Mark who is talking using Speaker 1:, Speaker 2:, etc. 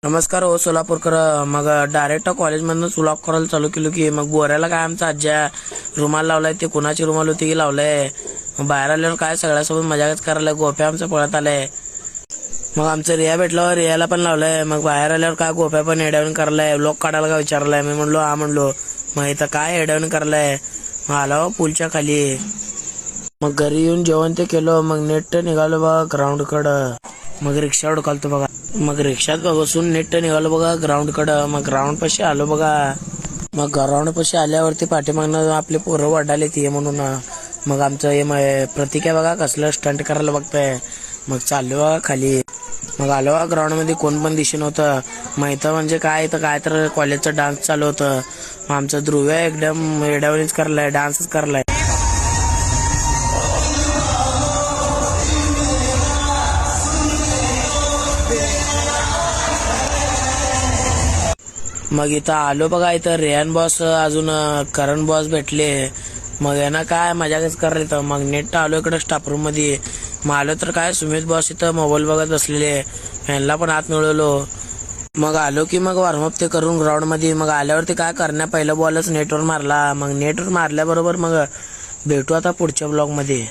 Speaker 1: नमस्कार हो सोलापूरकर. मग डायरेक्ट कॉलेजमधनं सुलॉक करायला चालू केलो की मग बोऱ्याला काय आमचा आज्या रुमाल लावलाय ते कुणाची रुमाल होती की लावलंय. मग बाहेर आल्यावर काय सगळ्यासोबत मजाकच करायला गोप्या आमचा पळत आलाय. मग आमचं रिया भेटल्यावर रियाला पण लावलंय. मग बाहेर आल्यावर काय गोप्या पण एडावून करायलाय. ब्लॉक काढायला का विचारलाय. मी म्हणलो हा म्हणलो. मग इथं काय एडावून करायलाय. मग आला पूलच्या खाली. मग घरी येऊन जेवण ते केलं. मग नेट निघालो बघा ग्राउंड कडं. मग रिक्षा उडकालतो बघा. मग रिक्षात बसून नेट निघालो बघा ग्राउंड कडं. मग ग्राउंड पाशी आलो बघा. मग ग्राउंड पाशी आल्यावरती पाठीमागनं आपले पोरं वाढाले ते म्हणून मग आमचं हे प्रतीक आहे बघा कसलं स्टंट करायला बघताय. मग चाललो बघा खाली. मग आलो बघा ग्राउंड मध्ये कोण पण दिसून होतं. मग इथं म्हणजे काय इथं काय तर कॉलेजचं डान्स चालू होतं. मग आमचं ध्रुव एकदम एडावणीच करलाय डान्सच करलाय. मग इथं आलो बघा. इथं रेहान बॉस अजून करण बॉस भेटले. मग यांना काय मजाकच करायला. मग नेट आलो इकडं स्टाफ रूम मध्ये. मग आलो तर काय सुमित बॉस इथं मोबाईल बघत बसलेले. यांना पण हात मिळवलो. मग आलो की मग वॉर्मअप ते करून ग्राउंड मध्ये. मग आल्यावरती काय करण्या पहिला बॉलच नेटवर मारला. मग नेटवर मारल्याबरोबर मग भेटू आता पुढच्या ब्लॉग मध्ये.